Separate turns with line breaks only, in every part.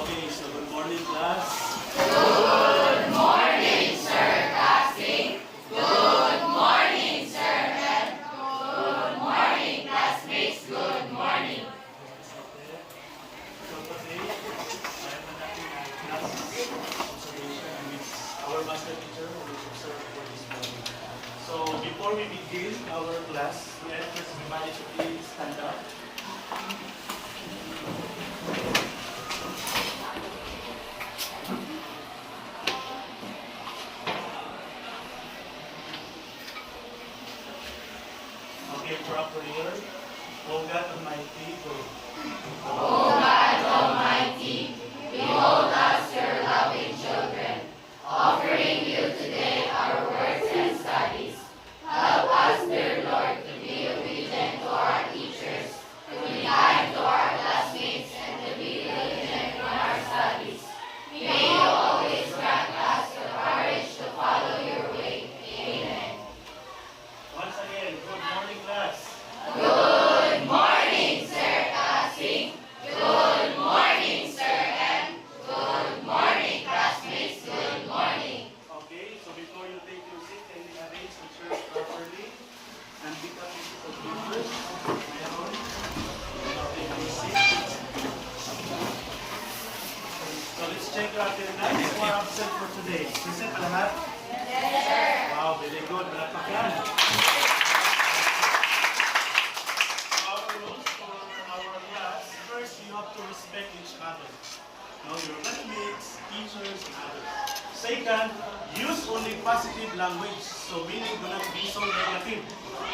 Okay, so good morning, class.
Good morning, Sir Cassie. Good morning, Sir Ed. Good morning, classmates. Good morning.
So today, I am conducting a class observation with our master teacher who will observe for this morning. So before we begin our class, let everybody to please stand up. Okay, for our prayer. O God Almighty, go.
O God Almighty, behold us, your loving children, offering you today our works and studies. Help us, dear Lord, to be obedient to our teachers, to be kind to our classmates, and to be diligent in our studies. May you always grant us the courage to follow your way. Amen.
Once again, good morning, class.
Good morning, Sir Cassie. Good morning, Sir Ed. Good morning, classmates. Good morning.
Okay, so before you take your seat, kindly arrange the chairs properly and pick up pieces of papers. Meron. Take your seat. So let's check your attendance. Who are absent for today? Present pa lahat?
Yes, sir.
Wow, very good. Malakpakan. Our rules for our class, first you have to respect each other. No, your classmates, teachers, and others. Second, use only positive language. So meaning do not be so negative.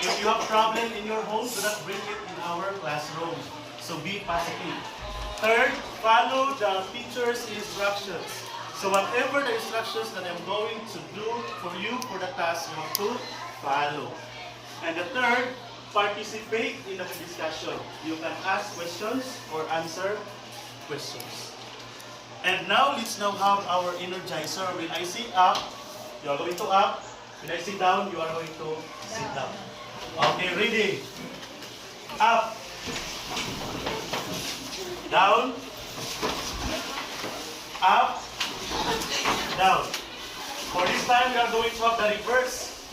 If you have problem in your home, do not bring it in our classroom. So be positive. Third, follow the teacher's instructions. So whatever the instructions that I'm going to do for you for the class, you have to follow. And the third, participate in the discussion. You can ask questions or answer questions. And now, let's now have our energizer. When I say up, you are going to up. When I say down, you are going to sit down. Okay, ready? Up. Down. Up. Down. For this time, we are going to have the reverse.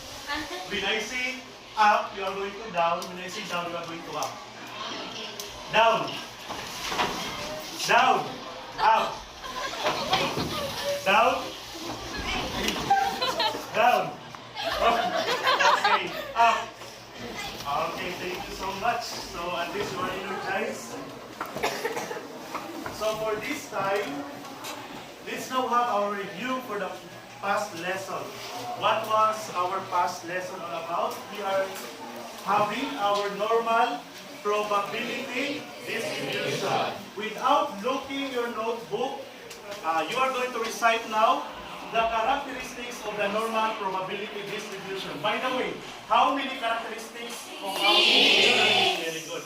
When I say up, you are going to down. When I say down, you are going to up. Down. Down. Up. Down. Down. Okay. Up. Okay, thank you so much. So at least you are energized. So for this time, let's now have our review for the past lesson. What was our past lesson all about? We are having our normal probability distribution. Without looking your notebook, you are going to recite now the characteristics of the normal probability distribution. By the way, how many characteristics of our distribution? Very good.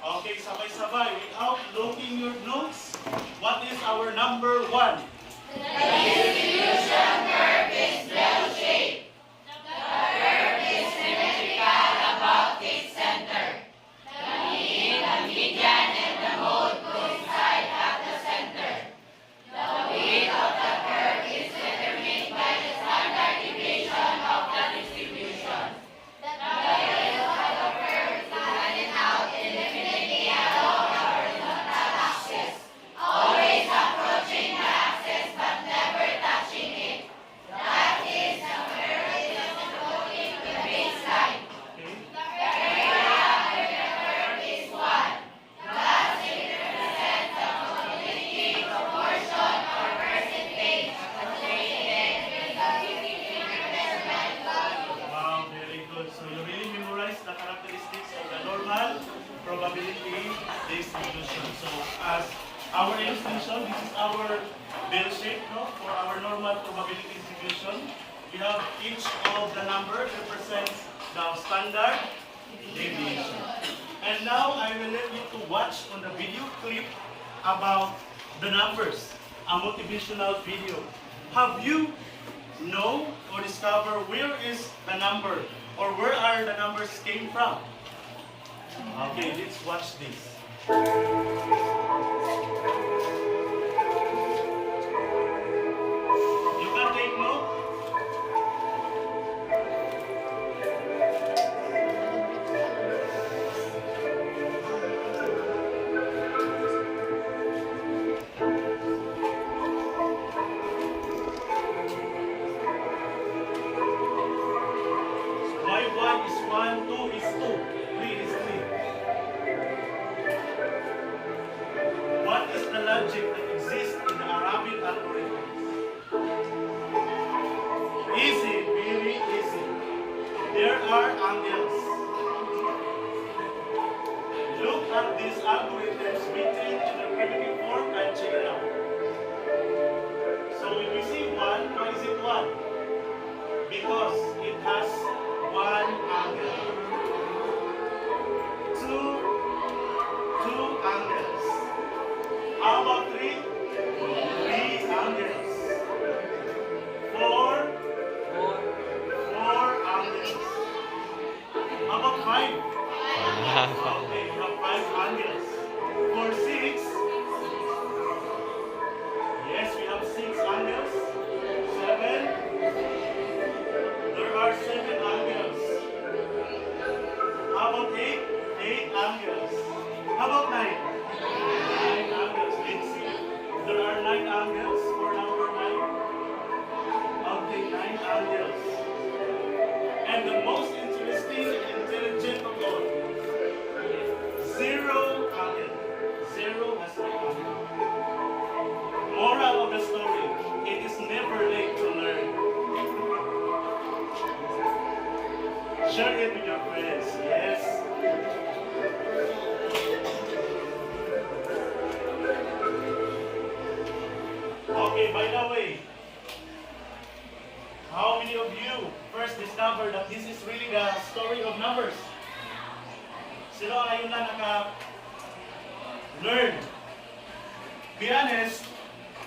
Okay, sabay-sabay. Without looking your notes, what is our number one?
The distribution curve is bell-shaped. The curve is symmetrical about its center. The mean, the median, and the mode coincide at the center. The width of the curve is determined by the standard deviation of the distribution. The width of the curve is flattened out indefinitely along the horizontal axis, always approaching the axis but never touching it. That is the curve is floating to the baseline.
Okay.
The area under the curve is 1. Thus, it represents the probability proportion or percentage associated with the measurement value.
Wow, very good. So you really memorize the characteristics of the normal probability distribution. So as our illustration, this is our bell shape, no? For our normal probability distribution. We have each of the numbers represents the standard deviation. And now I will let you to watch on the video clip about the numbers, a motivational video. Have you know or discover where is the number or where are the numbers came from? Okay, let's watch this. logic that exists in the Arabic algorithm? Easy, very easy. There are angles. Look at these algorithms written in the primitive form and check it out. So if we see 1, why is it 1? Because it has one angle. 2 angles. How about 3? 3 angles. 4 angles. How about 5? Okay, we have 5 angles. For 6, yes, we have 6 angles. 7, there are 7 angles. How about 8? 8 angles. How about 9? 9 angles. Let's see. There are 9 angles for number 9. Okay, 9 angles. And the most interesting and intelligent of all, 0 angle. 0 has 1 angle. Moral of the story, it is never late to learn. Share it with your friends, yes. Okay, by the way, how many of you first discovered that this is really the story of numbers? Sino ngayon na naka-learn? Be honest,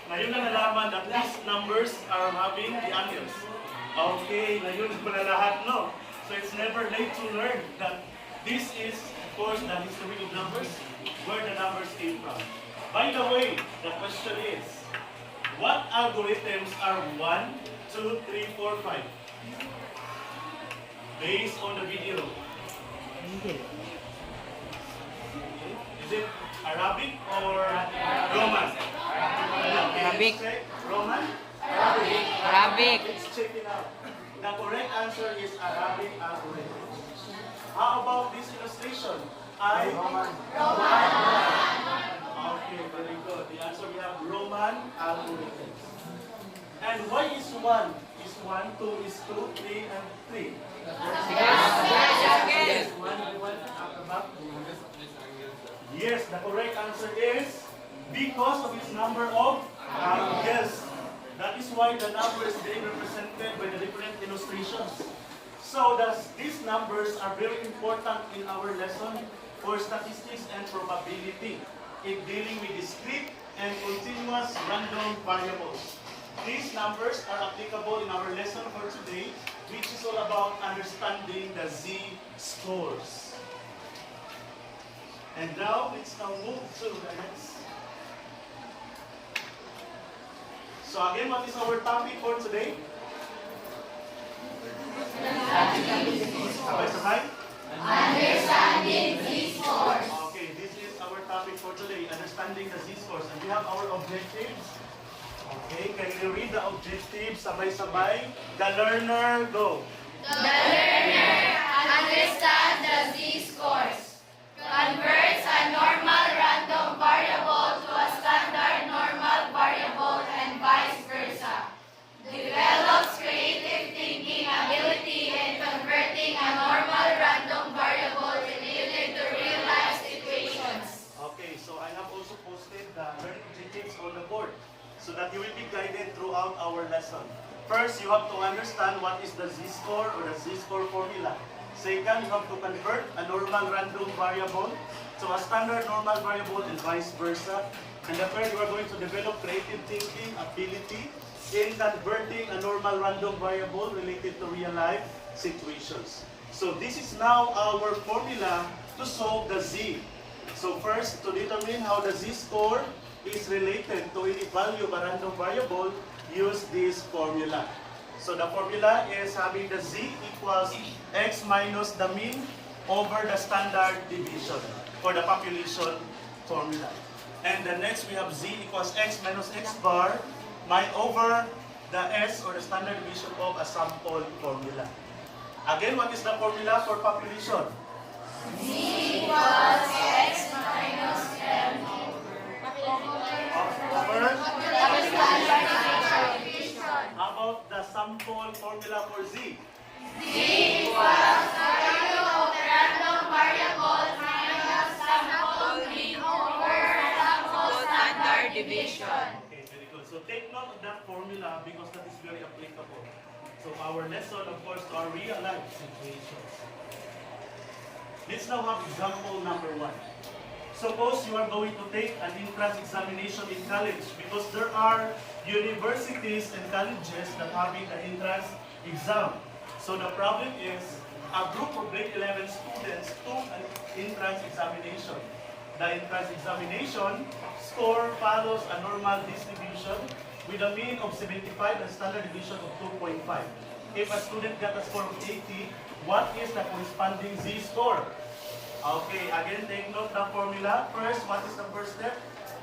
ngayon na nalaman that these numbers are having the angles. Okay, ngayon ko na lahat, no? So it's never late to learn that this is, of course, the history of numbers, where the numbers came from. By the way, the question is, what algorithms are 1, 2, 3, 4, 5? Based on the video. Is it Arabic or Roman?
Arabic.
Roman?
Arabic.
Let's check it out. The correct answer is Arabic algorithm. How about this illustration? Roman. Okay, very good. The answer we have Roman algorithm. And why is 1? Is 1, 2, is 2, 3, and 3? Yes, the correct answer is because of its number of angles. That is why the number is being represented by the different illustrations. So these numbers are very important in our lesson for statistics and probability in dealing with discrete and continuous random variables. These numbers are applicable in our lesson for today, which is all about understanding the z-scores. And now, let's now move to the next. So again, what is our topic for today? Sabay-sabay?
Understanding z-scores.
Okay, this is our topic for today, understanding the z-scores. And we have our objectives. Okay, can you read the objectives sabay-sabay? The learner, go.
The learner understand the z-scores. Converts a normal random variable to a standard normal variable and vice versa. Develops creative thinking ability in converting a normal random variable related to real life situations.
Okay, so I have also posted the learning objectives on the board so that you will be guided throughout our lesson. First, you have to understand what is the z-score or the z-score formula. Second, you have to convert a normal random variable to a standard normal variable and vice versa. And the third, you are going to develop creative thinking ability in converting a normal random variable related to real life situations. So this is now our formula to solve the z. So first, to determine how the z-score is related to any value of a random variable, use this formula. So the formula is having the z equals x minus the mean over the standard deviation for the population formula. And the next we have z equals x minus x bar over the s or the standard deviation of a sample formula. Again, what is the formula for population?
Z equals x minus m.
simple formula for Z?
Z equals square root of the random variable minus sample mean over sample standard deviation.
Okay, very good. So take note of that formula because that is very applicable. So our lesson, of course, to our real life situations. Let's now have example number 1. Suppose you are going to take an entrance examination in college because there are universities and colleges that are having the entrance exam. So the problem is a group of grade 11 students took an entrance examination. The entrance examination score follows a normal distribution with a mean of 75 and standard deviation of 2.5. If a student got a score of 80, what is the corresponding Z score? Okay, again, take note the formula. First, what is the first step?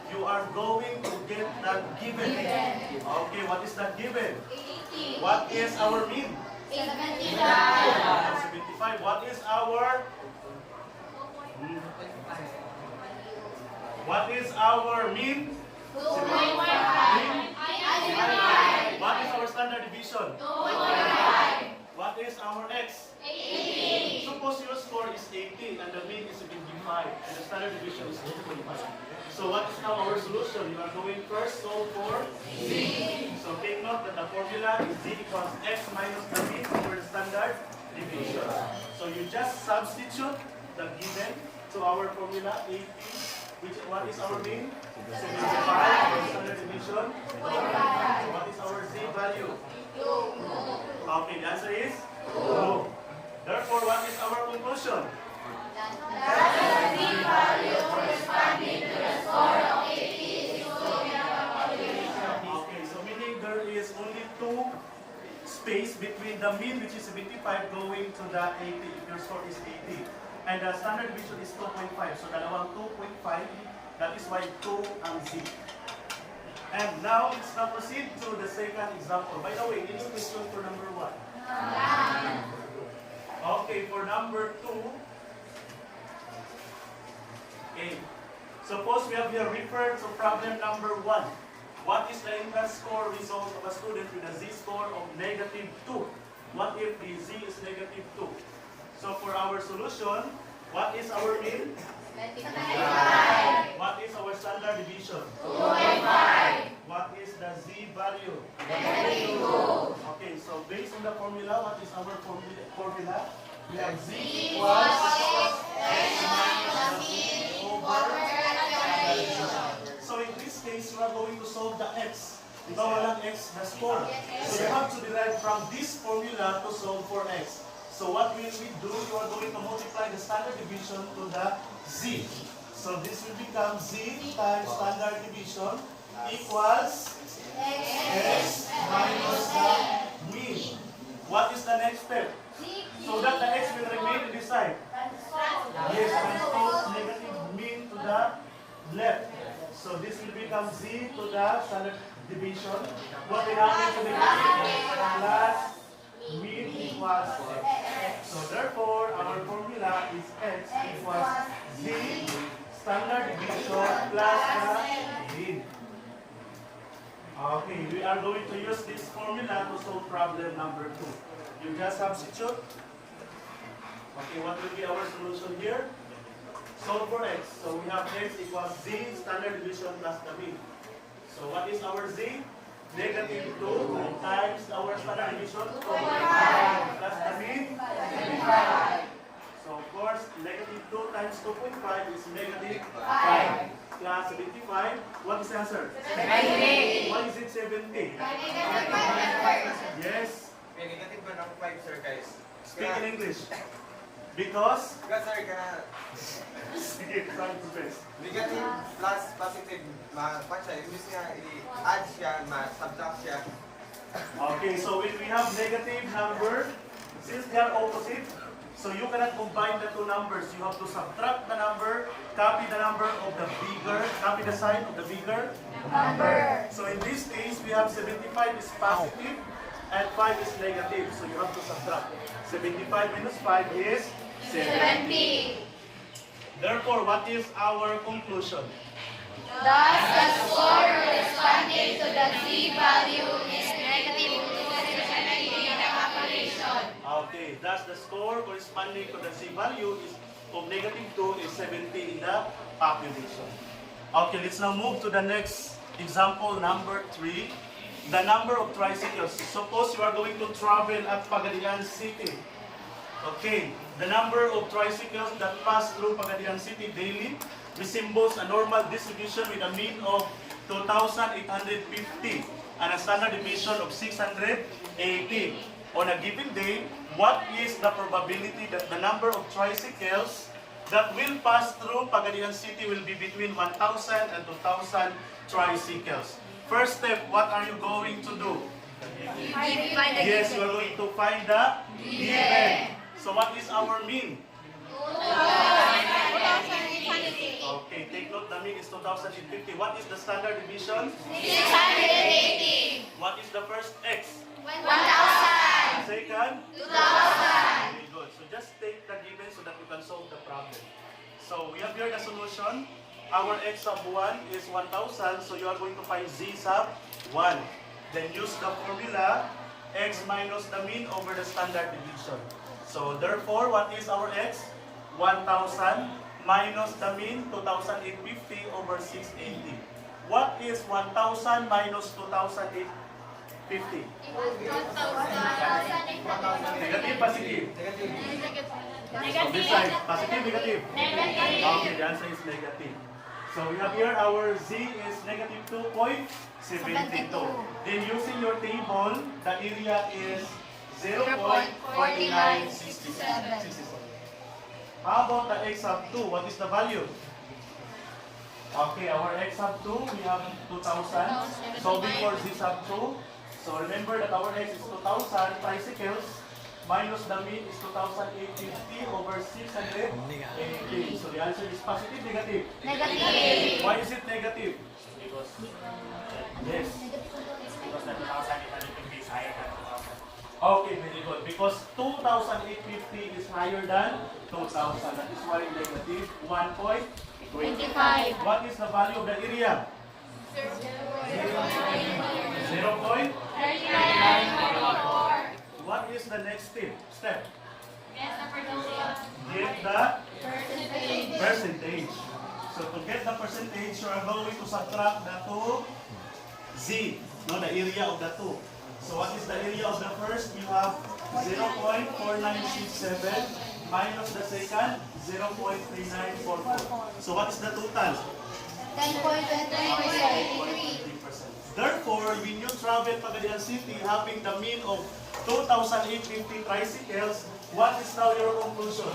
You are going to get that given. Okay, what is that given?
80.
What is our mean?
75.
75. What is our... What is our mean?
2.5.
What is our standard deviation?
2.5.
What is our X?
80.
Suppose your score is 80 and the mean is 75 and the standard deviation is 2.5. So what is now our solution? You are going first solve for Z. So take note that the formula is Z equals X minus the mean over the standard deviation. So you just substitute the given to our formula 80, which what is our mean? 75 and standard deviation. So what is our Z value?
2.
Okay, the answer is 2. Therefore, what is our conclusion?
The Z value corresponding to the score of 80 is
Okay, so meaning there is only 2 space between the mean, which is 75, going to the 80, if your score is 80. And the standard deviation is 2.5. So dalawang 2.5, that is why 2 ang Z. And now, let's now proceed to the second example. By the way, any question for number 1? Okay, for number 2, okay. Suppose we have here referred to problem number 1. What is the entrance score result of a student with a Z score of negative 2? What if the Z is negative 2? So for our solution, what is our mean?
25.
What is our standard deviation?
2.5.
What is the Z value?
Negative 2.
Okay, so based on the formula, what is our formula? We have Z
Equals
equals
X minus the mean over
So in this case, we are going to solve the X. Ito walang X na score. So you have to derive from this formula to solve for X. So what will we do? You are going to multiply the standard deviation to the Z. So this will become Z times standard division equals X minus the mean. What is the next step? So that the X will remain in this side. Yes, transpose negative mean to the left. So this will become Z to the standard division. What will happen to the mean? Plus mean equals X. So therefore, our formula is X equals Z standard deviation plus the mean. Okay, we are going to use this formula to solve problem number 2. You just substitute. Okay, what will be our solution here? Solve for X. So we have X equals Z standard deviation plus the mean. So what is our Z? Negative 2 times our standard deviation 2.5 plus the mean 75. So of course, negative 2 times 2.5 is negative 5 plus 75. What is the answer?
70.
Why is it 70? Yes.
May negative ba ng 5, sir, guys?
Speak in English. Because
Because, sir, kana
sige, try to best.
negative plus positive, pa siya, imbis nga i-add siya, ma-subtract siya.
Okay, so when we have negative number, since they are opposite, so you cannot combine the two numbers. You have to subtract the number, copy the number of the bigger, copy the sign of the bigger number. So in this case, we have 75 is positive and 5 is negative. So you have to subtract. 75 minus 5 is 70. Therefore, what is our conclusion?
Thus, the score corresponding to the Z value is negative 2.75.
score corresponding to the Z value is of negative 2 is 70 in the population. Okay, let's now move to the next example, number 3. The number of tricycles. Suppose you are going to travel at Pagadian City. Okay, the number of tricycles that pass through Pagadian City daily resembles a normal distribution with a mean of 2,850 and a standard deviation of 680. On a given day, what is the probability that the number of tricycles that will pass through Pagadian City will be between 1,000 and 2,000 tricycles? First step, what are you going to do? Yes, you are going to find the given. So what is our mean? Okay, take note, the mean is 2,050. What is the standard deviation?
680.
What is the first x?
1,000.
Second?
2,000.
Very good. So just take the given so that you can solve the problem. So we have here the solution. Our x sub 1 is 1,000, so you are going to find z sub 1. Then use the formula x minus the mean over the standard deviation. So therefore, what is our x? 1,000 minus the mean 2,850 over 680. What is 1,000 minus 2,850? Negative, positive? So this side, positive, negative? Okay, the answer is negative. So we have here our z is negative 2.72. Then using your table, the area is 0.4967. How about the x sub 2? What is the value? Okay, our x sub 2, we have 2,000. Solving for z sub 2. So remember that our x is 2,000 tricycles minus the mean is 2,850 over 680. So the answer is positive, negative?
Negative.
Why is it negative?
Because
Yes.
the 2,850 is higher than 2,000.
Okay, very good. Because 2,850 is higher than 2,000. That is why negative 1.25.
25.
What is the value of the area? 0.39. What is the next step? Get the percentage. So to get the percentage, you are going to subtract the two z, no, the area of the two. So what is the area of the first? You have 0.4967 minus the second 0.3944. So what is the total?
10.23.
Therefore, when you travel Pagadian City having the mean of 2,850 tricycles, what is now your conclusion?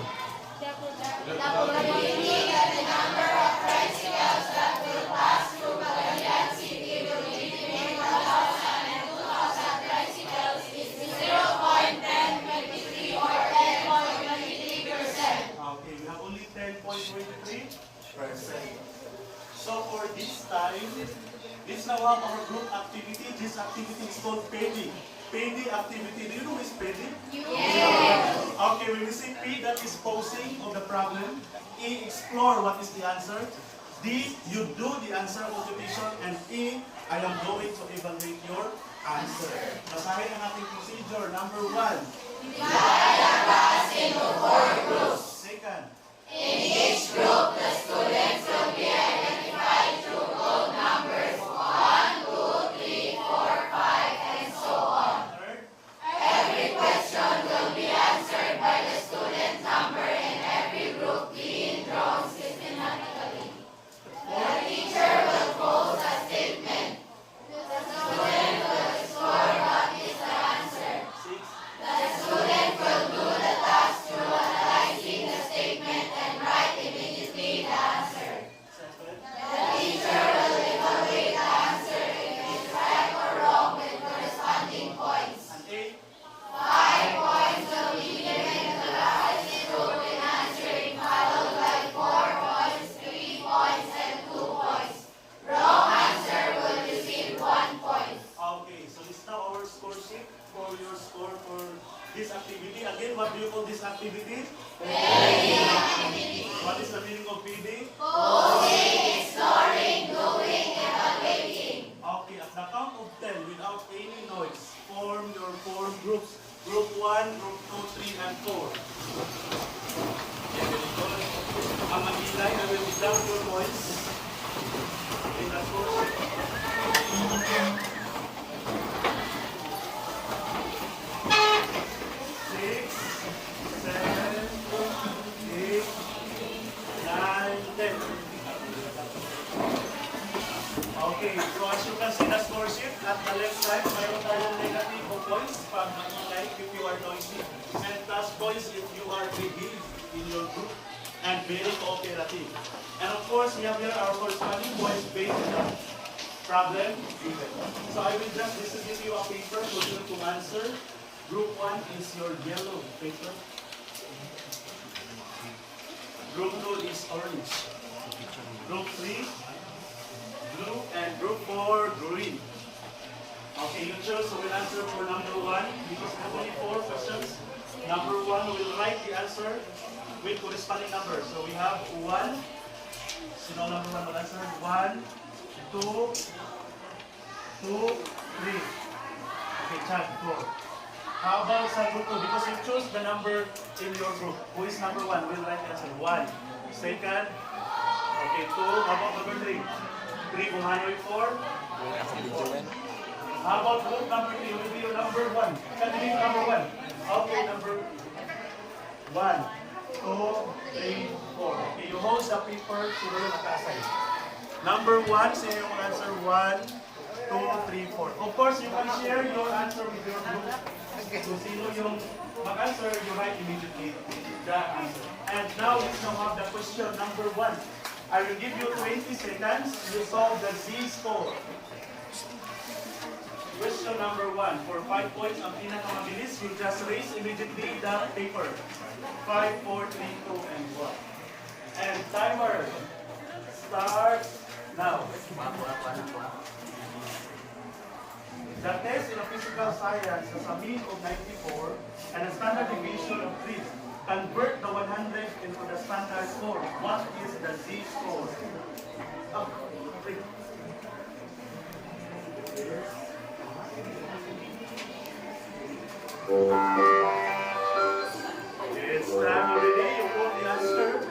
The probability that the number of tricycles that will pass through Pagadian City will be between 1,000 and 2,000 tricycles is 0.1023 or 10.23%.
Okay, we have only 10.23%. So for this time, let's now have our group activity. This activity is called PEDI. PEDI activity. Do you know what is PEDI?
Yes.
Okay, when we say P, that is posing of the problem. E, explore what is the answer. D, you do the answer computation. And E, I am going to evaluate your answer. Basahin ang ating procedure. Number 1.
Divide the class into 4 groups.
Second.
In each group, the students will be identified through code numbers 1, 2, 3, 4, 5, and so on.
Third.
Every question will be answered by the student number and every group being drawn systematically. The teacher will pose a statement. The student will explore what is the answer.
6.
The student will do the task through analyzing the statement and write immediately the answer.
7.
The teacher will evaluate the answer if it is right or wrong with corresponding points.
And 8.
5 points will be given to the highest group in answering, followed by 4 points, 3 points, and 2 points. Wrong answer will receive 1 point.
Okay, so this is now our score sheet for your score for this activity. Again, what do you call this activity? What is the meaning of PD?
Posing, exploring, doing, evaluating.
Okay, at the count of 10, without any noise, form your 4 groups. Group 1, Group 2, 3, and 4. Ang mag-ilay, I will dump your points in the source. 6, 7, 8, 9, 10. Okay, so as you can see the score sheet, at the left side, mayroon tayong negative o points pag maingay if you are noisy, and plus points if you are big in your group and very cooperative. And of course, we have here our corresponding points based on the problem given. So I will just distribute you a paper for you to answer. Group 1 is your yellow paper. Group 2 is orange. Group 3, blue, and group 4, green. Okay, you choose who will answer for number 1 because there are only 4 questions. Number 1 will write the answer with corresponding numbers. So we have 1. Sino number 1 will answer? 1, 2, 2, 3. Okay, Chad, 4. How about sa group 2? Because you choose the number in your group. Who is number 1? Will write the answer. 1. Second. Okay, 2. How about number 3? 3, Buhanoy 4. How about group number 3? Will be your number 1. Can you name number 1? Okay, number 1, 2, 3, 4. Okay, you hold the paper to the nakasay. Number 1, sino yung answer? 1, 2, 3, 4. Of course, you can share your answer with your group. So sino yung mag-answer, you write immediately the answer. And now let's now have the question number 1. I will give you 20 seconds to solve the Z-score. Question number 1. For 5 points, ang pinakamabilis, you just raise immediately the paper. 5, 4, 3, 2, and 1. And timer starts now. The test in a physical science has a mean of 94 and a standard deviation of 3. Convert the 100 into the standard score. What is the Z-score? Oh, 3. It's time already. You want the answer?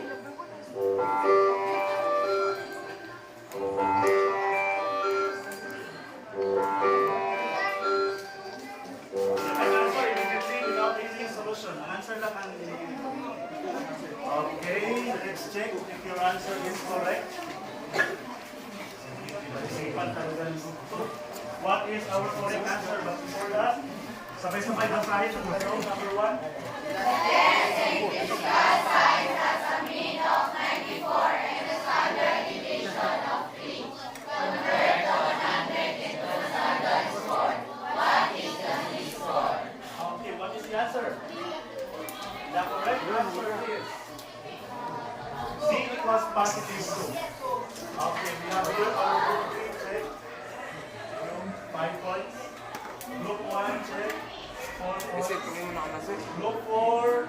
Answer lang ang okay, let's check if your answer is correct. What is our correct answer? But before that, sabay-sabay basahin ang number 1.
The test in physical science has a mean of 94 and a standard deviation of 3. Convert the 100 into the standard score. What is the Z-score?
Okay, what is the answer? The correct answer is Z equals positive 2. Okay, we have here our group 3 check. 5 points. Group 1 check. 4 points. Group 4.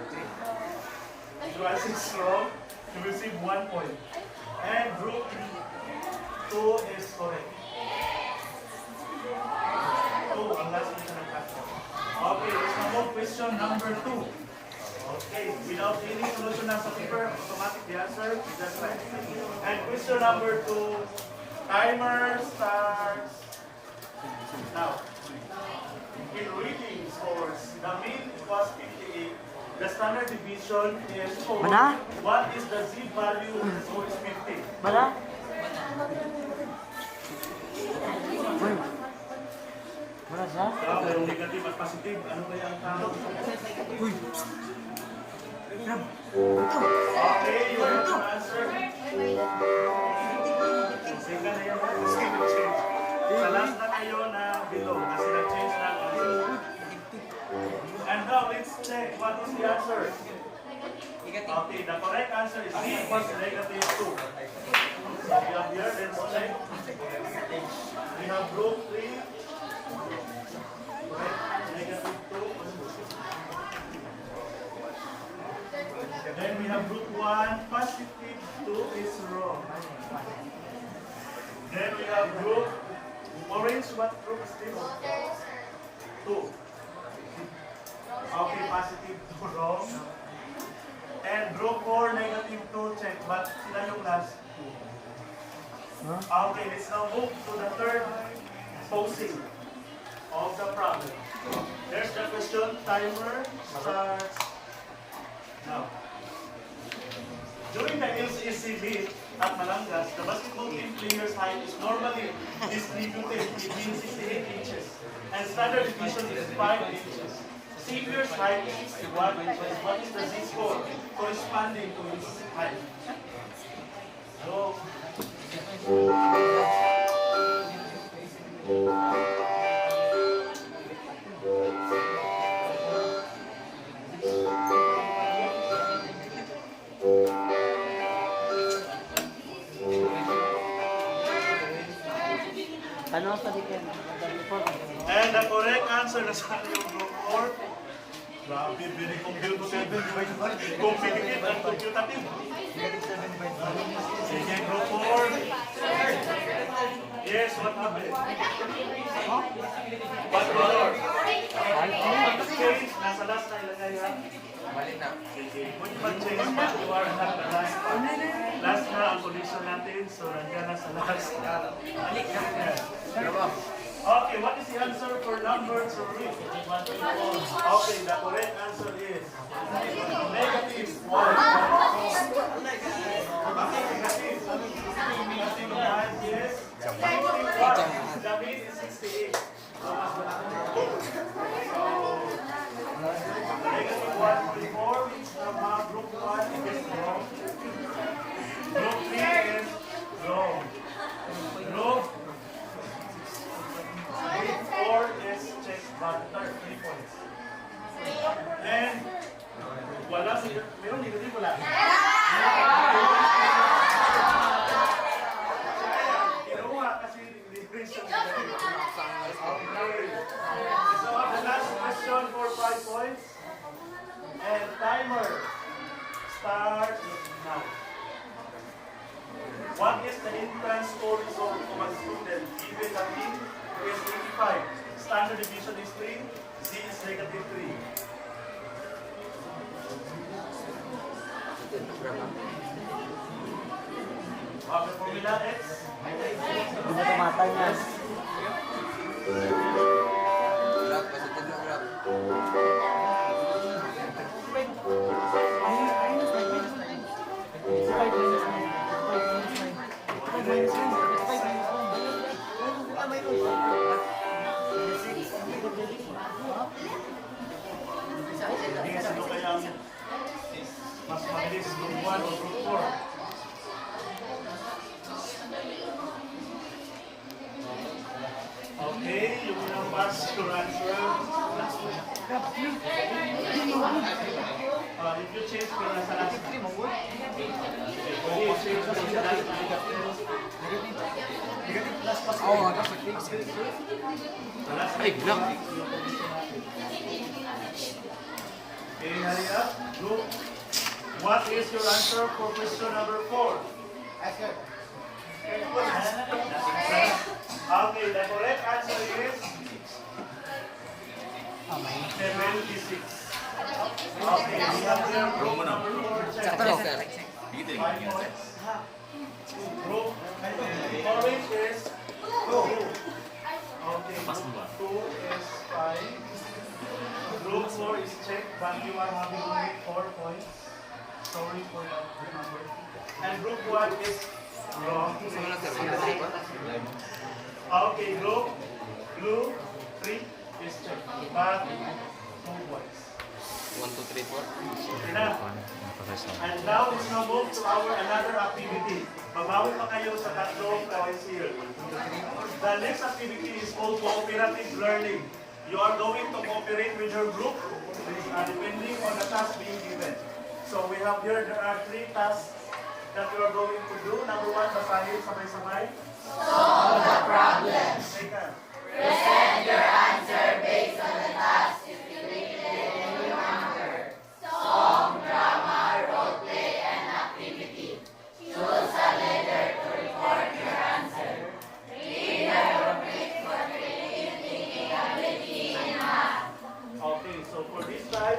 You are 6 wrong. You receive 1 point. And group 2 is correct. 2 ang last question ng class. Okay, let's now move question number 2. Okay, without any solution na sa paper, automatic the answer is just right. And question number 2, timer starts now. In reading scores, the mean was 58. The standard deviation is 4.
Mana?
What is the Z value of the score is 50?
Bala? Wala siya?
Mayroong negative at positive. Ano kaya ang tawag?
Uy!
Okay, you have to answer. Sige na yan. Change. Sa last na kayo na below kasi nag-change na ang answer. And now, let's check what is the answer. Okay, the correct answer is Z equals negative 2. So we have here, let's check. We have group 3. Negative 2. Then we have group 1, positive 2 is wrong. Then we have group orange, what group is this? 2. Okay, positive 2 wrong. And group 4, negative 2 check. But sila yung last 2. Okay, let's now move to the third posing of the problem. There's the question. Timer starts now. During the LCSC meet at Malangas, the basketball team players' height is normally distributed between 68 inches and standard deviation is 5 inches. Xavier's height is 61 inches. What is the Z-score corresponding to his height? So,
Ano pa di kayo?
and the correct answer na sa yung group 4. Grabe, very competitive and computative. Sige, group 4. Yes, what happened? What color? Change, nasa last na ilagay ha.
Mali na.
Sige, kung mag-change pa, you are at the last part. Last na ang condition natin, so nandiyan na sa last. Balik na. Okay, what is the answer for number 3? Okay, the correct answer is negative 1. Negative 1, yes. The mean is 68. Negative 1.4 means group 1 is wrong. Group 3 is wrong. Group 4 is check but 3 points. And wala si meron negative wala. Kinuha kasi regression. So the last question for 5 points. And timer start now. What is the entrance score result of a student given the mean is 85? Standard deviation is 3, Z is negative 3. The formula X.
Hindi na tumatay niya.
Grab, positive na grab.
Hindi nga sino kaya mas mabilis group 1 o group 4. Okay, yung unang pass your answer. If you change ko na sa last time. Okay, change ko sa last time.
Oo, ito sa case.
Ay,
block.
Okay, hurry up. Group. What is your answer for question number 4? Okay, the correct answer is 76. Okay, we have here group number 4. Check. 5 points. Group orange is 2. Okay, group 2 is 5. Group 4 is checked, but you are having only 4 points. Sorry for that number. And group 1 is wrong. Okay, group blue 3 is checked, but 2 points.
1, 2, 3, 4.
Okay na. And now let's now move to our another activity. Mabawi pa kayo sa tatlong points here. The next activity is called cooperative learning. You are going to cooperate with your group depending on the task being given. So we have here, there are 3 tasks that you are going to do. Number 1, basahin sabay-sabay.
Solve the problem.
Second.
Present your answer based on the task stipulated in your number. Song, drama, role play, and activity. Choose a letter to record your answer. Read the rubric for creative thinking ability in math.
Okay, so for this time,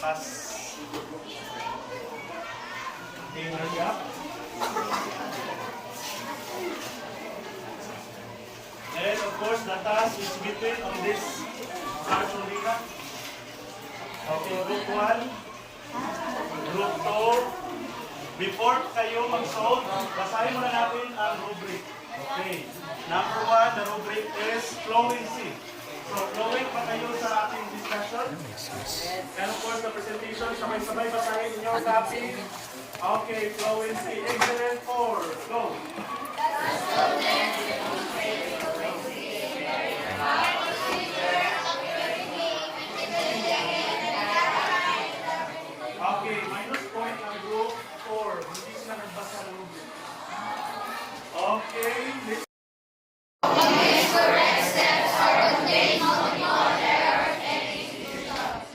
pass. Okay, hurry up. And of course, the task is between on this arena. Okay, group 1, group 2. Before kayo mag-solve, basahin muna natin ang rubric. Okay. Number 1, the rubric is fluency. So, flowing pa kayo sa ating discussion. And of course, the presentation, sabay-sabay basahin ninyo ang copy. Okay, fluency. Excellent 4. Go. Okay, minus point ang group 4. Hindi sila nagbasa ng rubric. Okay, let's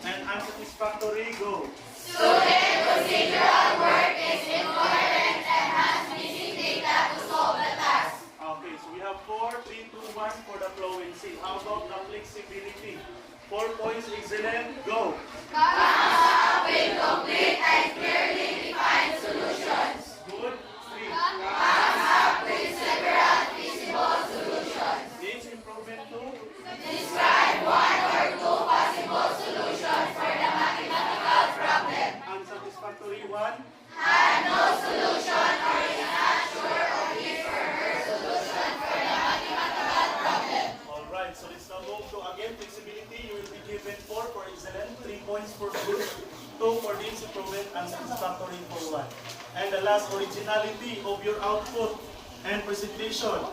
and unsatisfactory, go.
Student procedural work is incoherent and has missing data to solve the task.
Okay, so we have 4, 3, 2, 1 for the fluency. How about the flexibility? 4 points, excellent, go.
Comes up with complete and clearly defined solutions.
Good, 3.
Comes up with several feasible solutions.
Needs improvement 2.
Describe one or two possible solutions for the mathematical problem.
Unsatisfactory 1.
Had no solution or is not sure of his or her solution for the mathematical problem.
Alright, so let's now move to again flexibility. You will be given 4 for excellent, 3 points for good, 2 for needs improvement, and satisfactory for 1. And the last, originality of your output and presentation.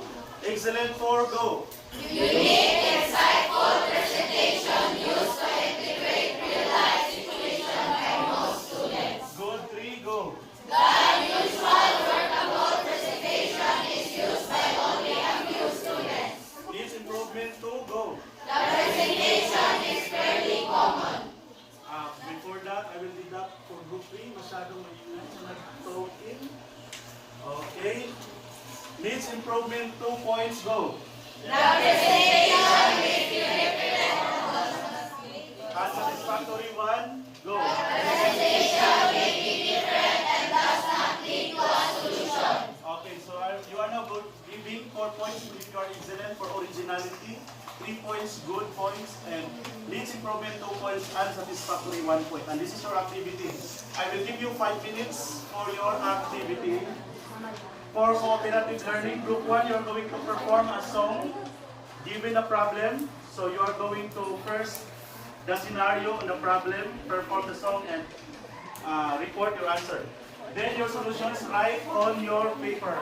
Excellent 4, go.
Unique, insightful presentation used to integrate real-life situations by most students.
Good, 3, go.
The unusual workable presentation is used by only a few students.
Needs improvement 2, go.
The presentation is fairly common.
Before that, I will deduct for group 3. Masyadong maingay sa nag-talking. Okay. Needs improvement 2 points, go.
The presentation is unique.
Unsatisfactory 1, go.
Presentation may be different and does not lead to a solution.
Okay, so you are now giving 4 points if you are excellent for originality, 3 points, good points, and needs improvement 2 points, unsatisfactory 1 point. And this is your activity. I will give you 5 minutes for your activity. For cooperative learning, group 1, you are going to perform a song given a problem. So you are going to first the scenario, the problem, perform the song, and report your answer. Then your solutions write on your paper.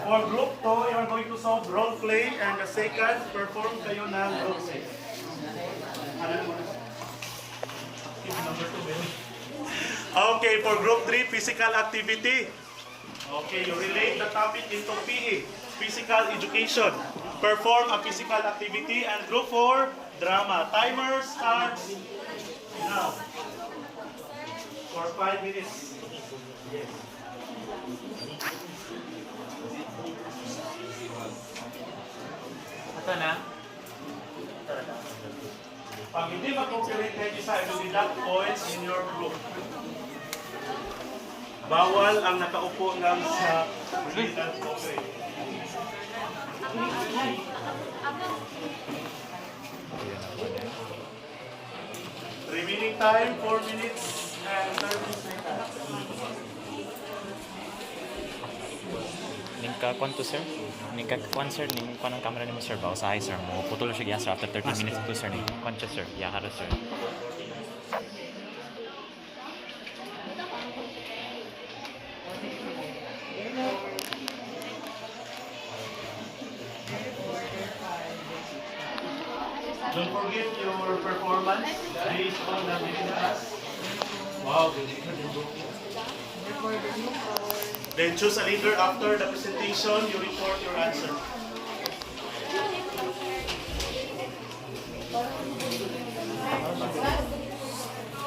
For group 2, you are going to solve role play, and the second, perform kayo ng role play. Okay, for group 3, physical activity. Okay, you relate the topic into PE, physical education. Perform a physical activity. And group 4, drama. Timer starts now. For 5 minutes. Yes.
Ito na.
Pag hindi mag-cooperate kayo isa, I will deduct points in your group. Bawal ang nakaupo lang sa legal cooperate. Remaining time, 4 minutes and 30 seconds.
Ningka to sir? Ningka kwan sir, ningka ng camera ni mo sir ba? Usahay sir mo. Putol siya gyud sir after 30 minutes to sir ni. Kwan siya sir. Yakara sir.
Don't forget your performance based on the given task. Wow. Then choose a leader after the presentation. You report your answer.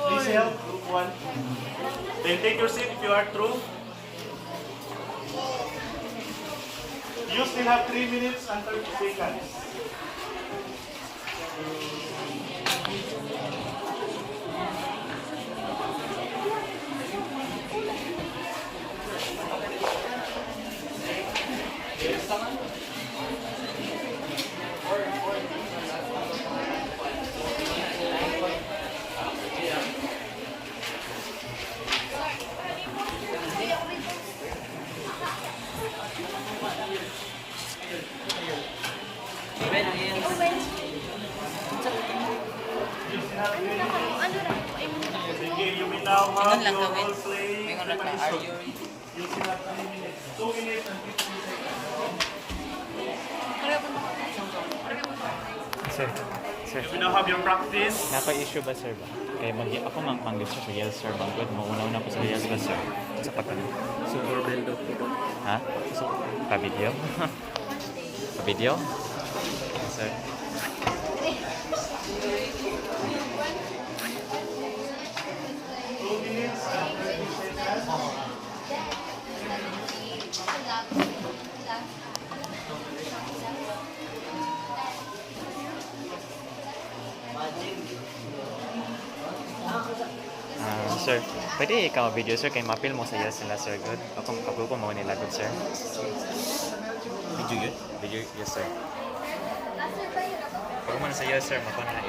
Please help group 1. Then take your seat if you are through. You still have 3 minutes and 30 seconds. Sige, you will now have
lang
your
gawin.
role play
Mingon lang ka, are you ready?
You still have 3 minutes. 2 minutes and 15 seconds.
Sir, sir.
You will now have your practice.
Napa-issue ba, sir ba? Kaya ako mang panggit sir sa yes, sir. Manggod mo. Una-una po sa yes ba, sir? Sa pagkano?
Super bell po ba?
Ha? Pa-video? Pa-video? Sir. Sir, pwede ikaw video, sir, kay mapil mo sa yes nila, sir. Good. Ako mo nila, good, sir. Video yun? Video, yes, sir. Pag mo na sa yes, sir, mapa na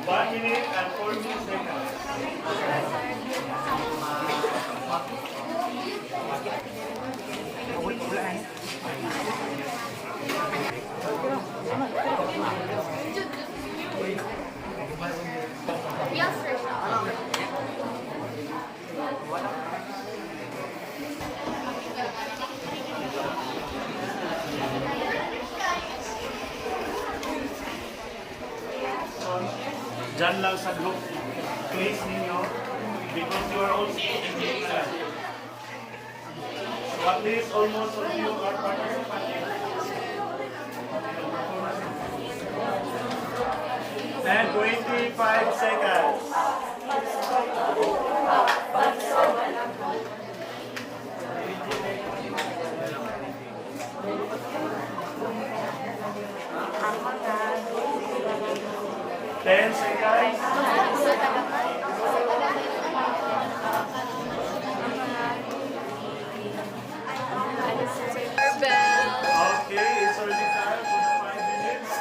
One minute and 40 seconds. Diyan lang sa group place ninyo because you are also in group class. So at least almost all of you are participating. And 25 seconds. Ten seconds. Okay, it's already time for the 5 minutes.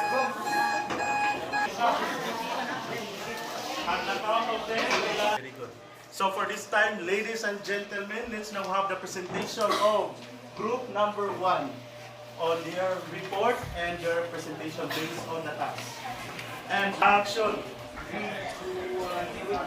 At the count of 10, very good. So for this time, ladies and gentlemen, let's now have the presentation of group number 1 on their report and their presentation based on the task. And action. 3, 2, 1, go.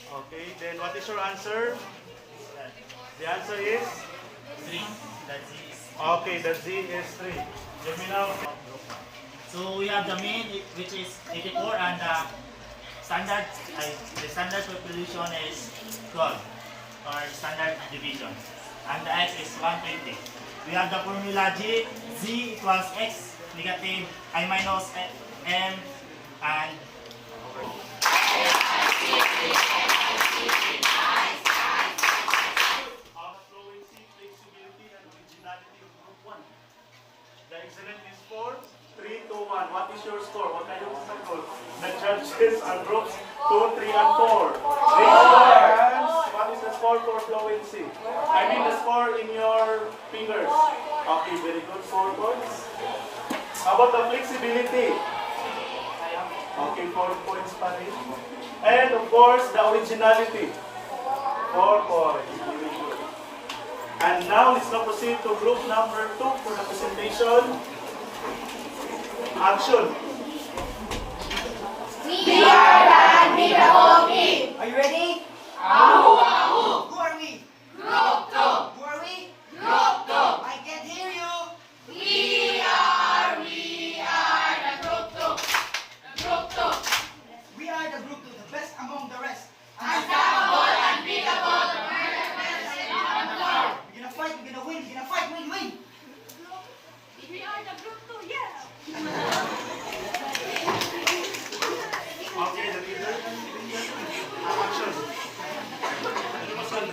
Okay, then what is your answer? The answer is?
3. That is.
Okay, the Z is 3. Let me know.
So we have the mean, which is 84, and the standard population is 12, or standard division, and the x is 120. We have the formula z equals x negative I minus m and
Fluency, flexibility, and originality of group 1. The excellent is 4, 3, 2, 1. What is your score? What kind of score? The judges are groups 2, 3, and 4. Raise your hands. What is the score for fluency? I mean the score in your fingers. Okay, very good. 4 points. How about the flexibility? Okay, 4 points pa rin. And of course, the originality. 4 points. Very good. And now let's now proceed to group number 2 for the presentation. Action.
We are the unbeatable team.
Are you ready?
Ahu, ahu.
Who are we?
Group 2.
Who are we?
Group 2.
I can't hear you.
We are the group 2. The group 2.
We are the group two, the best among the rest.
Unstoppable, unbeatable, the murder, medicine, on the floor.
We're gonna fight, we're gonna win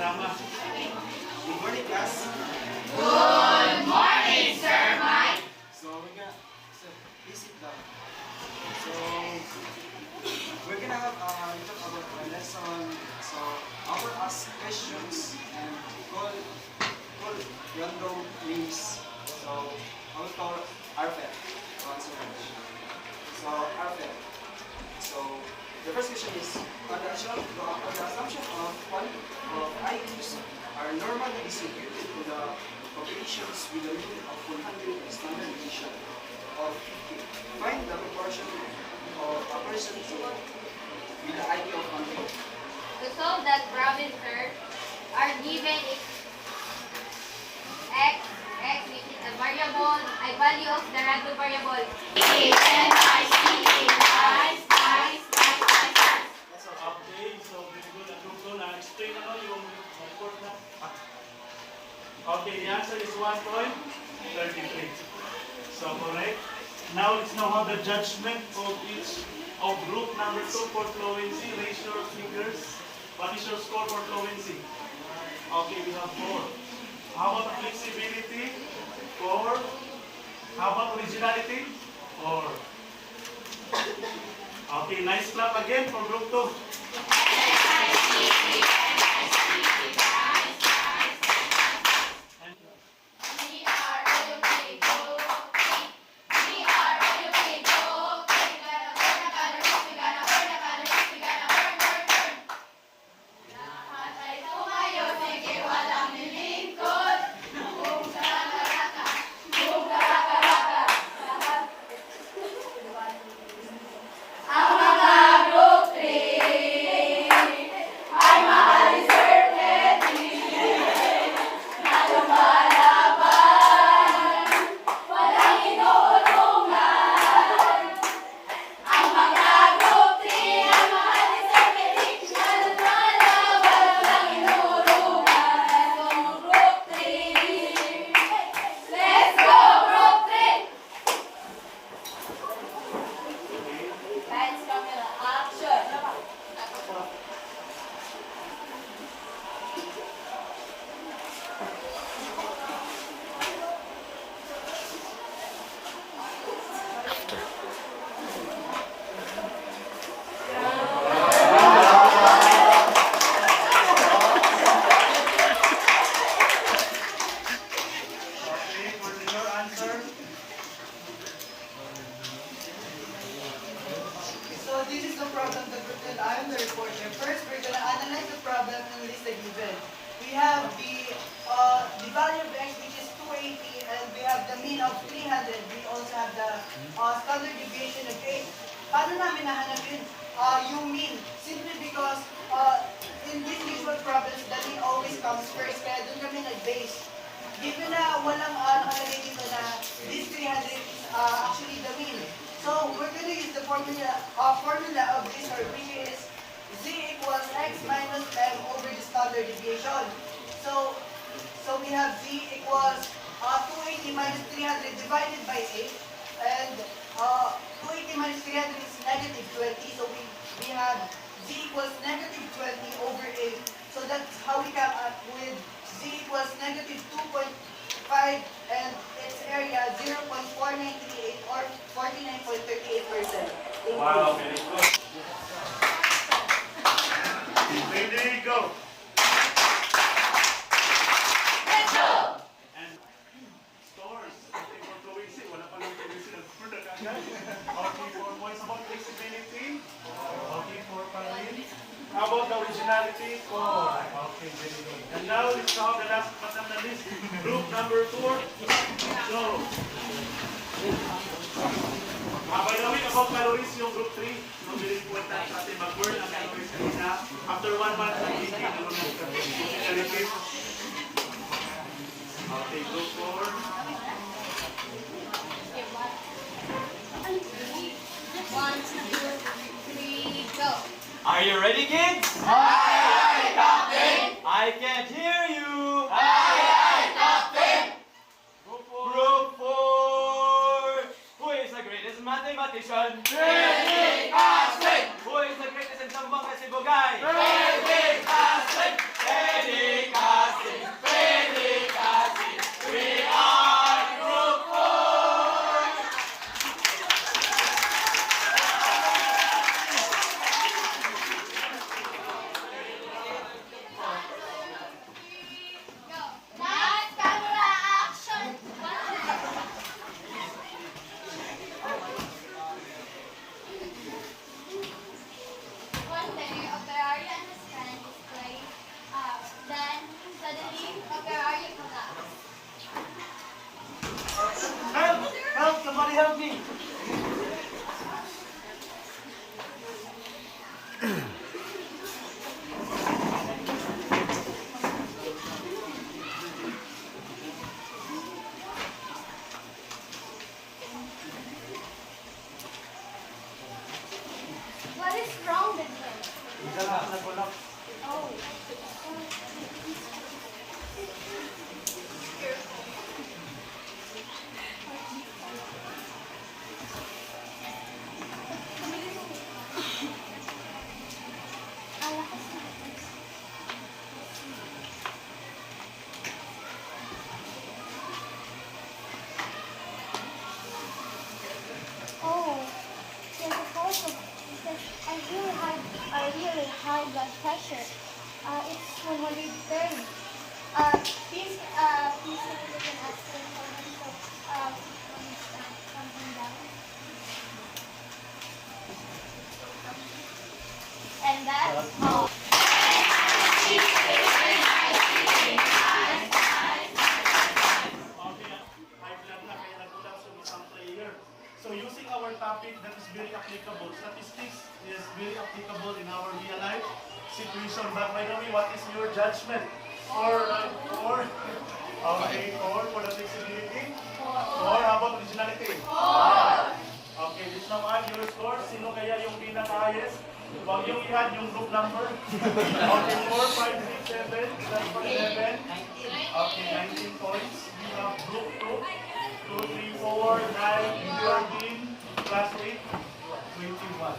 programa.
Good morning, class.
Good morning, Sir Mike.
So please sit down. So we're gonna have talk about our lesson. So I will ask questions and call random names. So I will call Arfet to answer the question. So Arfet. So the first question is on the assumption of quantity of IQs are normally distributed to the populations with a mean of 100 standard deviation of 50. Find the proportion of a person with the IQ of 100.
To solve that problem, sir, are given x, which is the variable, a value of the random variable.
Okay, so very good. Ang grupo na explain ano yung report na. Okay, the answer is 1.33. So correct. Now let's know how the judgment of each of group number 2 for fluency. Raise your fingers. What is your score for fluency? Okay, we have 4. How about flexibility? 4. How about originality? 4. Okay, nice clap again for group 2. Okay, for your answer.
So this is the problem that we're going to on the report here. First, we're going to analyze the problem and list the given. We have the value of x, which is 280, and we have the mean of 300. We also have the standard deviation of 8. Paano namin nahanap yung mean? Simply because in these usual problems, the mean always comes first. Kaya doon kami nag-base. Given na walang nakalagay dito na this 300 is actually the mean. So we're going to use the formula of this, which is z equals x minus m over the standard deviation. So we have z equals 280 minus 300 divided by 8, and 280 minus 300 is negative 20. So we have z equals negative 20 over 8. So that's how we come up with z equals negative 2.5 and its area 0.4938 or 49.38%.
Wow, very good. Ready, go. And stores. Okay, for fluency. Wala pa lang fluency. Nag-product agad. Okay, for points about flexibility. Okay, for Parin. How about the originality? 4. Okay, very good. And now let's count the last but not the least. Group number 4. So, by the way, about calories, yung group 3, no, very important sa atin mag-burn ang calories kanina. After 1 month, nag-eating, ano na, repeat. Okay, group 4.
1, 2, 3, go.
Are you ready, kids?
Aye, Captain.
I can't hear you.
Aye, Captain.
Group 4. Who is the greatest mathematician?
Ready, Captain.
Who is the greatest in Sambang Kasibugay?
Ready, Captain.
Ready,
It's 110. Please, please can you can ask for information. So, something down. And that's all.
Okay, high blood na kaya nagulat sa isang player. So using our topic that is very applicable, statistics is very applicable in our real life situation. But by the way, what is your judgment? Four. Okay, four for the flexibility. Four. How about originality? Okay, this now add your score. Sino kaya yung pinaka-highest? Huwag yung i-add yung group number. Okay, 4, 5, 6, 7. That's for 11. Okay, 19 points. We have group 2. 2, 3, 4, 9, 13, plus 8, 21.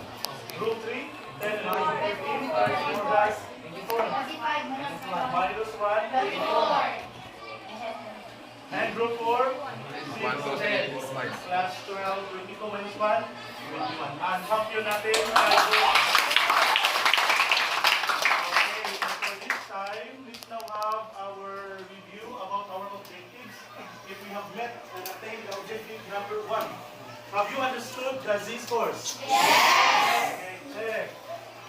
Group 3, 10, 11, 13, 13, plus
45 minus 1.
minus 1, 24. And group 4, 6, 10, plus 12, 22 minus 1, 21. And champion natin ay group. Okay, so for this time, let's now have our review about our objectives. If we have met and attained the objective number 1. Have you understood the z-scores? Yes! Okay, check.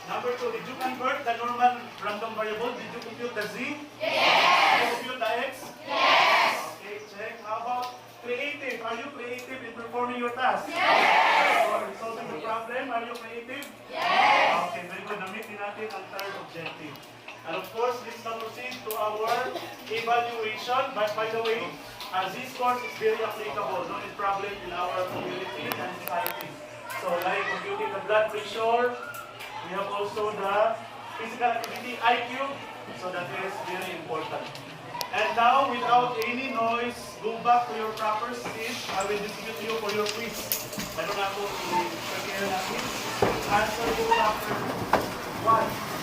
Number 2, did you convert the normal random variable? Did you compute the z? Yes! Did you compute the x? Yes! Okay, check. How about creative? Are you creative in performing your task? Yes! Or solving the problem? Are you creative? Yes! Okay, very good. Na-meet din natin ang third objective. And of course, let's now proceed to our evaluation. But by the way, z-scores is very applicable. No problem in our community and society. So like computing the blood pressure, we have also the physical activity IQ. So that is very important. And now, without any noise, go back to your proper seat. I will distribute you for your quiz. Meron ako i-prepare na quiz. Answer your chapter 1.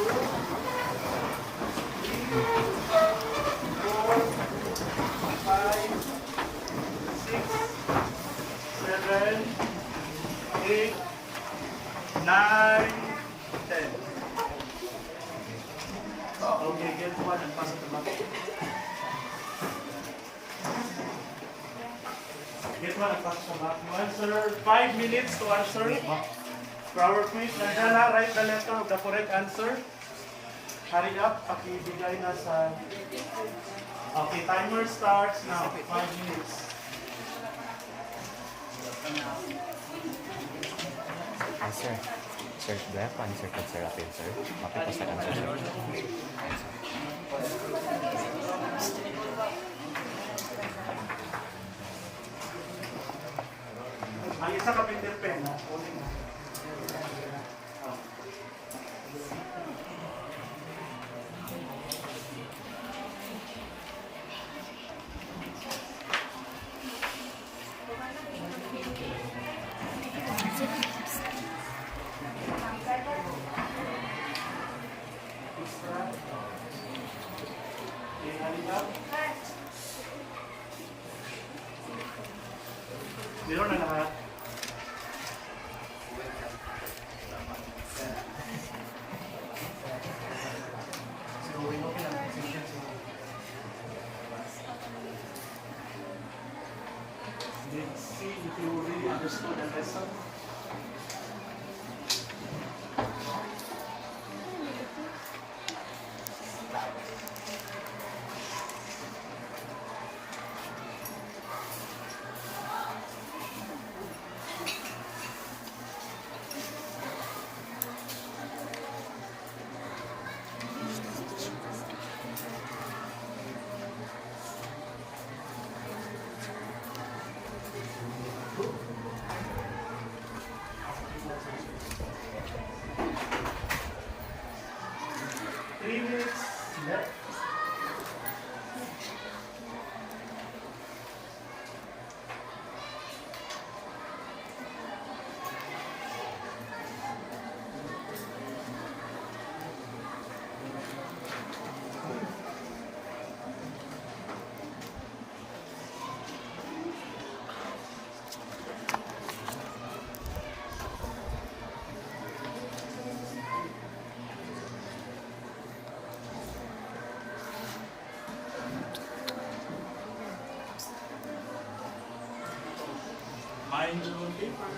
2, 3, 4, 5, 6, 7, 8, 9, 10. Okay, get one and pass it to back. Get one and pass it to back. You answer 5 minutes to answer. For our quiz, nandiyan na, write the letter of the correct answer. Hurry up, pakibigay na sa... Okay, timer starts now. 5 minutes.
Sir. Sir, do I have to answer that, sir, appeal, sir? Appeal po sa answer, sir.
Ang isa ka printer pen, ha? Holding na. Meron na lahat. Let's see if you really understood the lesson. Left. Find your own paper.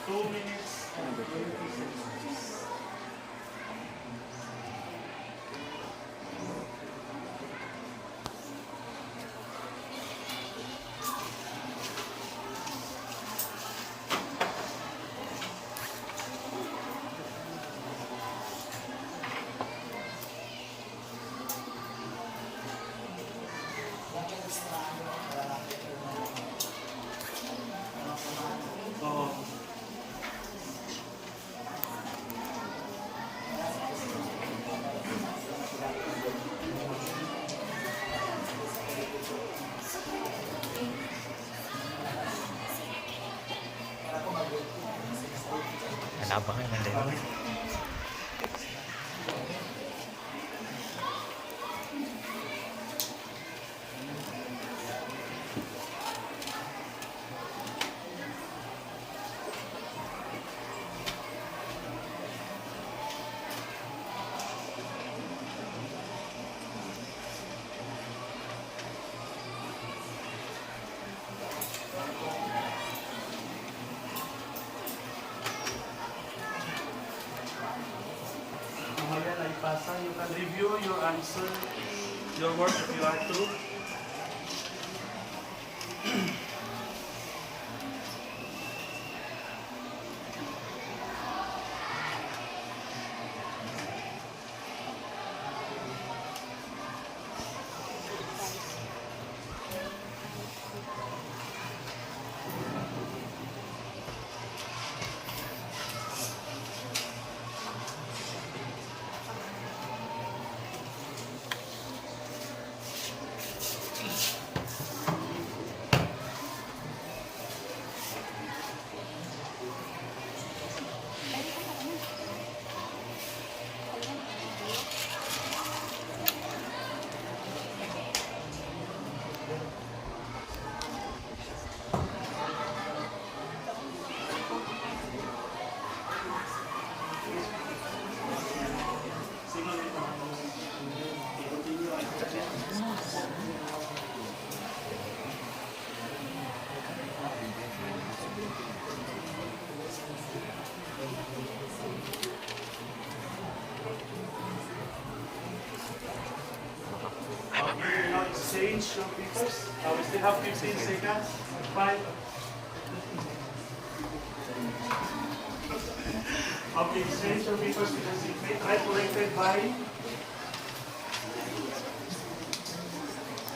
Two minutes and 20 seconds. Oo.
Nanabangan na din.
Mamaya na ipasa. You can review your answer, your work if you are to. Sino nito? Continue ang Okay, now exchange your papers. We still have 15 seconds. 5. Okay, exchange your papers with the seatmate. Right collected by.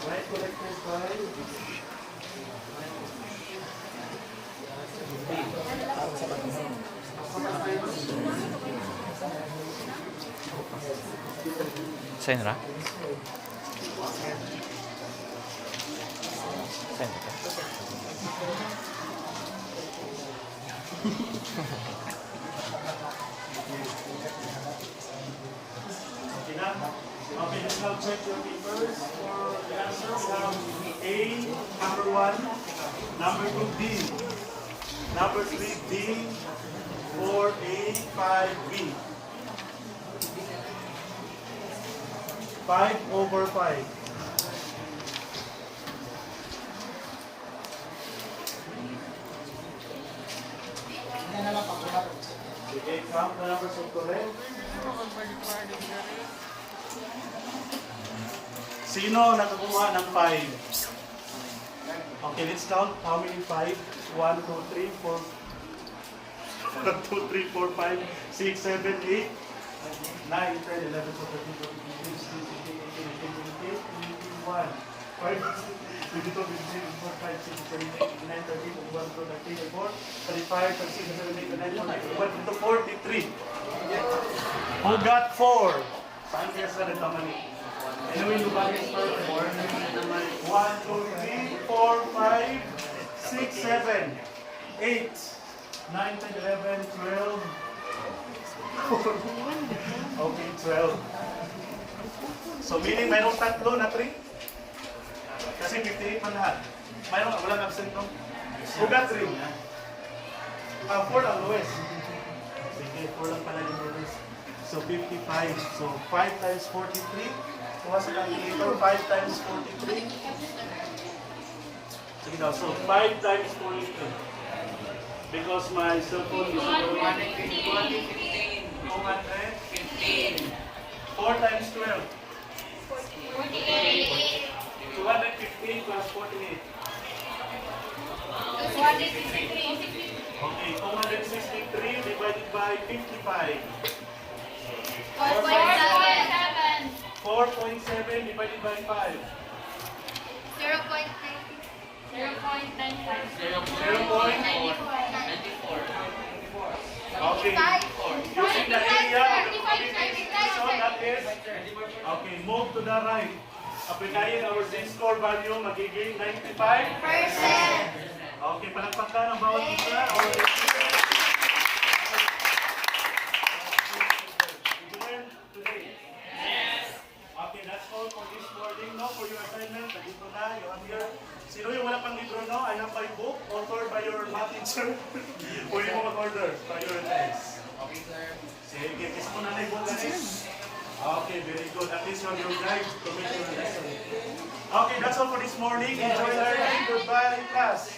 Right collected by.
Sa'yo na? Sa'yo na?
Okay na? Okay, let's now check your papers for the answers. We have A, number 1, number 2, B, number 3, D, 4, A, 5, B. 5/5. Okay, count the numbers of correct. Sino nakakuha ng 5? Okay, let's count how many 5? 1, 2, 3, 4. 1, 2, 3, 4, 5, 6, 7, 8, 9, 10, 11, 12, 13, 14, 15, 16, 17, 18, 19, 20, 21, 22, 23, 24, 25, 26, 27, 28, 29, 30, 31, 32, 33, 34, 35, 36, 37, 38, 39, 40, 41, 43. Who got 4? Saan kaya sila nagkamali? Anyway, nobody is perfect. 1, 2, 3, 4, 5, 6, 7, 8, 9, 10, 11, 12. Okay, 12. So meaning mayroong tatlo na 3? Kasi 58 man lahat. Mayroong walang absent no? Who got 3? 4 ang lowest. Sige, 4 lang pala yung lowest. So 55. So 5 times 43. Kuha sa calculator, 5 times 43. Sige daw, so 5 times 43. Because my cell phone is 215. 4 times 12. 215 plus 48. Okay, 263 divided by 55. 4.7 divided by 5. 0.94. Okay. Using the area of the multiplication, that is, okay, move to the right. Applyin our Z-score value, magiging 95%. Okay, palagpakan ang bawat isa. Did you learn today? Yes. Okay, that's all for this morning. No, for your assignment, nandito na, you have here. Sino yung wala pang libro, no? I have my book, authored by your math teacher. Pwede mo mag-order, prioritize. Okay, sir. Sige, kiss mo na na yung book, guys. Okay, very good. At least you have your guide to make your lesson. Okay, that's all for this morning. Enjoy learning. Goodbye, class.